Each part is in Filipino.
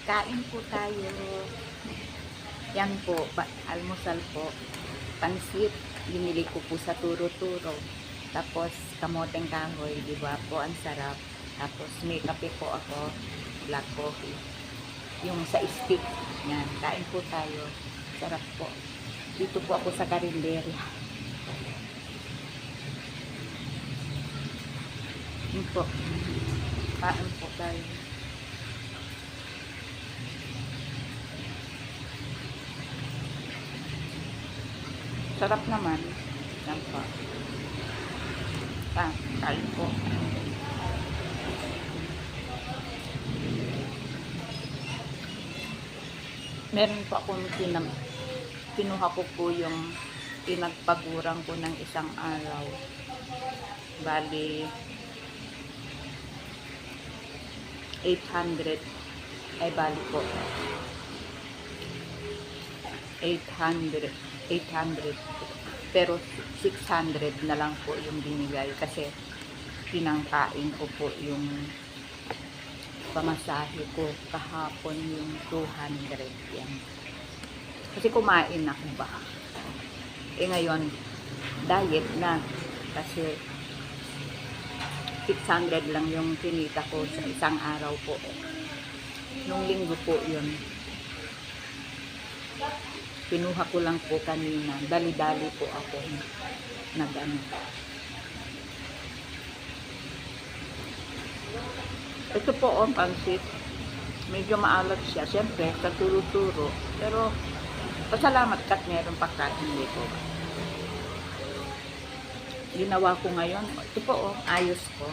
Kain po tayo. Yan po, almusal po. Pansit, binili ko po sa Turo-Turo. Tapos, kamoteng kahoy, di ba po, ang sarap. Tapos, may kape po ako, black coffee. Yung sa stick, yan, kain po tayo. Sarap po. Dito po ako sa Carinderia. Yun po. Kain po tayo. Sarap naman. Yan po. Kain po. Meron po akong kinuha ko po yung pinagpagurang ko ng isang araw. Bali, 800 ay bali po 800 pero 600 na lang po yung binigay kasi pinangkain ko po yung pamasahe ko kahapon yung 200 yan kasi kumain ako ba ngayon diet na kasi 600 lang yung kinita ko sa isang araw po nung linggo po yun pinuha ko lang po kanina dali-dali po ako nag-ano ito po ang pansit medyo maalat siya syempre sa Turo-Turo pero pasalamat kat meron pagkain dito ginawa ko ngayon ito po ayos ko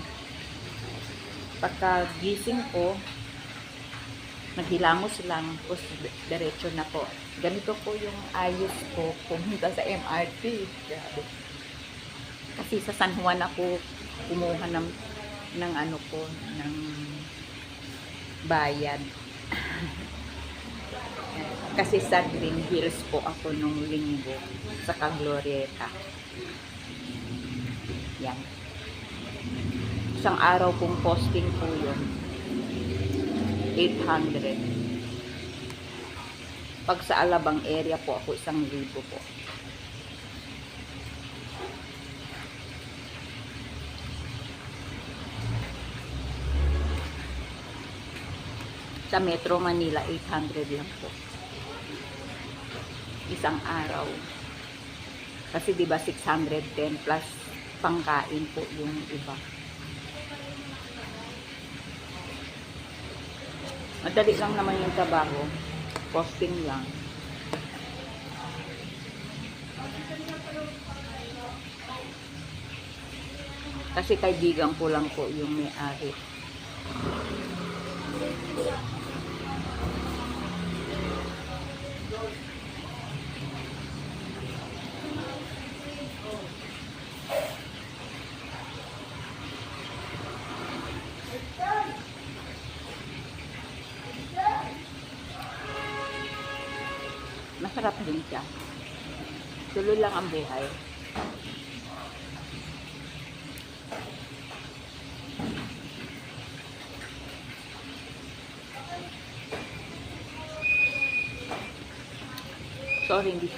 pagka gising ko naghilamos lang tapos diretso na po ganito po yung ayos ko pumunta sa MRT grabe kasi sa San Juan ako kumuha ng ano ko ng bayad kasi sa Green Hills po ako nung linggo sa Glorieta yan isang araw kong posting po yun 800 pag sa Alabang area po ako 1,000 po sa Metro Manila 800 lang po isang araw kasi diba 610 plus pangkain po yung iba madali lang naman yung trabaho posting lang kasi kaibigan ko lang po yung may-ari masarap din siya tuloy lang ang buhay sorry hindi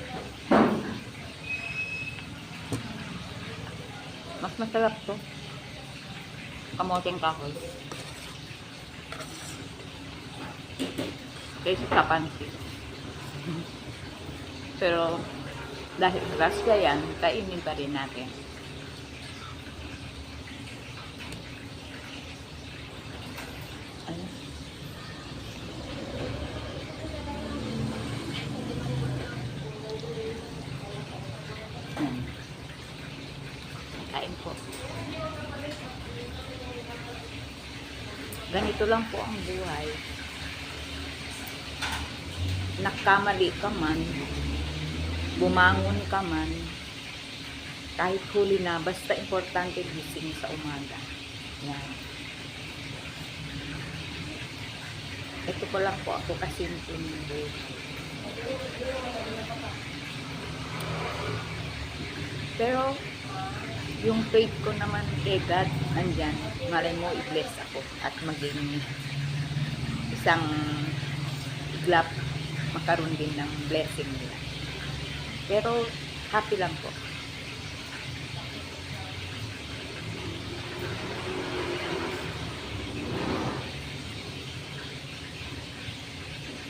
mas masarap to kamoteng kahoy kaysa sa pansit pero dahil grasya yan kainin pa rin natin kain po ganito lang po ang buhay nagkamali ka man bumangon ka man kahit huli na basta importante gising sa umaga yan ito ko lang po ako kasimpleng buhay pero yung faith ko naman kay God nandyan malay mo i-bless ako at maging isang bigla makaroon din ng blessing nila. Pero happy lang po.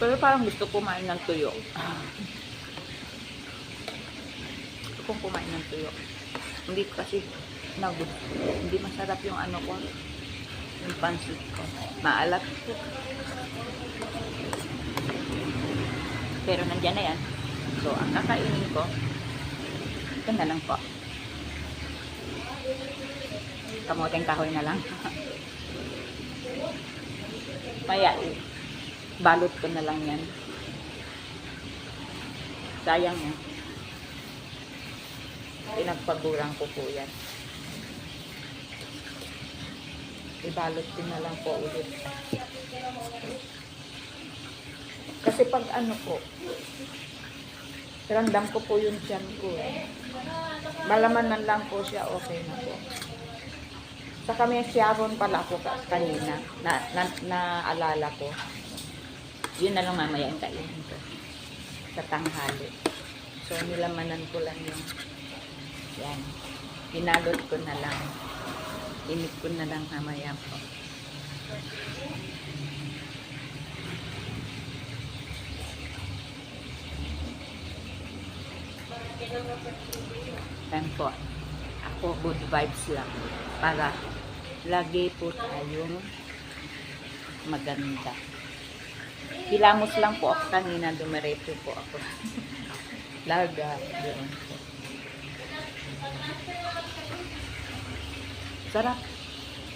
Pero parang gusto kumain ng tuyo. Gusto kong kumain ng tuyo. Hindi kasi hindi masarap yung ano ko, yung pansit ko. Maalat po. Pero nandyan na yan. So, ang kakainin ko, ito na lang po. Kamoteng kahoy na lang. Maya, balot ko na lang yan. Sayang yan. Pinagpagurang ko po yan. Ibalot ko na lang po ulit. Kasi pag ano po, ramdam ko po yung tiyan ko. Malamanan lang po siya, okay na po. Sa kami Sharon pala ako kanina, naalala ko. Yun na lang mamaya ang kainin ko. Sa tanghali. So, nilamanan ko lang yung yan. Pinalot ko na lang. Init ko na lang mamaya po. Yan po. Ako, good vibes lang. Para lagi po tayong maganda. Hilamos lang po ako kanina. Dumiretso po ako. Larga. Doon po. Sarap.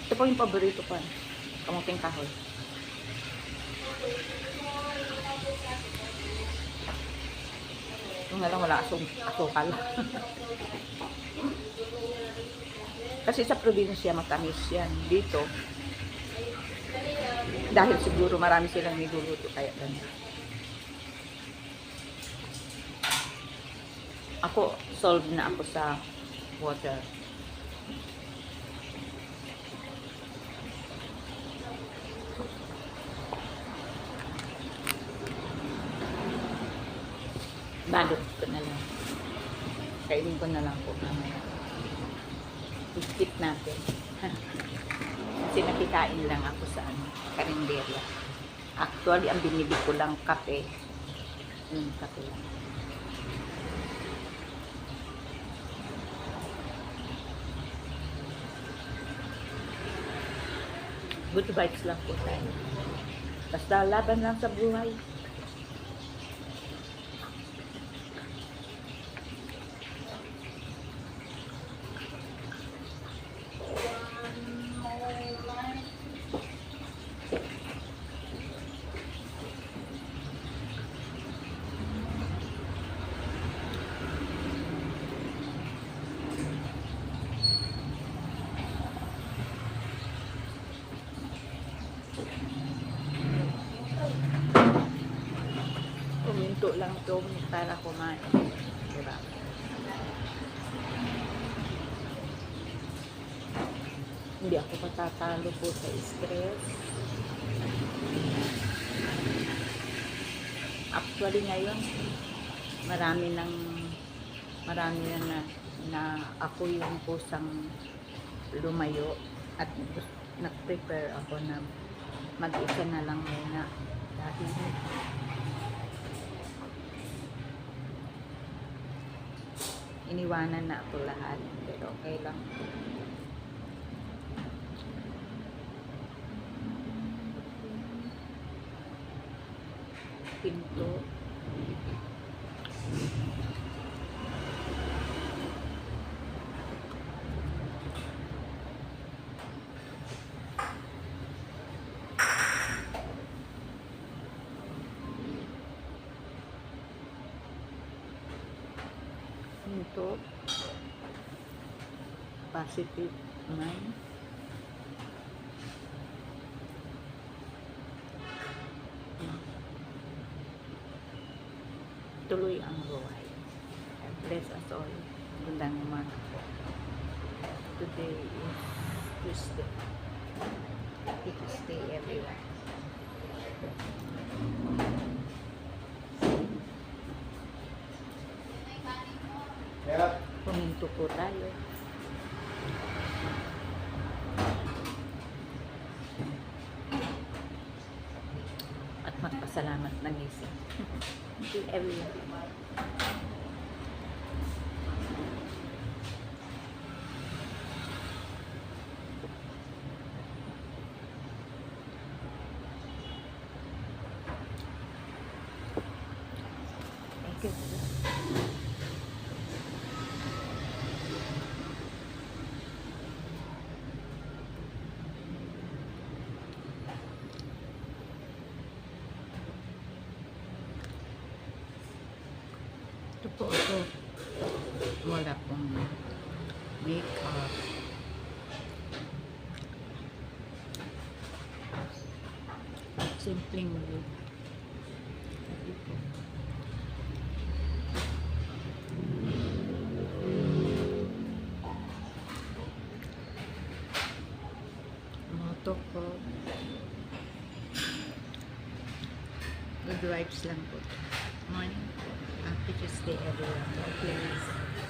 Ito po yung paborito ko. Kamuting kahoy. Yung nga lang wala asukal. Kasi sa probinsya matamis yan. Dito, dahil siguro marami silang niluluto kaya ganyan. Ako, solved na ako sa water. Balot ko na lang. Kainin ko na lang po mamaya. I-skip natin. Kasi nakikain lang ako sa karinderya. Actually, ang binili ko lang kape. Yung kape lang. Good vibes lang po tayo. Basta laban lang sa buhay. Puminto lang ito para kumain. Diba? Hindi ako patatalo po sa stress. Actually ngayon, marami na ako yung kusang lumayo at nag-prepare ako na mag-isa na lang muna dahil iniwanan na ako lahat, pero okay lang. Pinto. Pinto. Positive mind. Tuloy ang buhay. Bless us all. Gandang umaga po. Today is Tuesday. Happy Tuesday, everyone. po tayo. At magpasalamat ng isip. Thank you everyone. Thank you. Ito po ako. Wala pong makeup. Simpleng look. Ito po. Moto ko. Good vibes lang po. Morning po. Happy Tuesday everyone. God bless.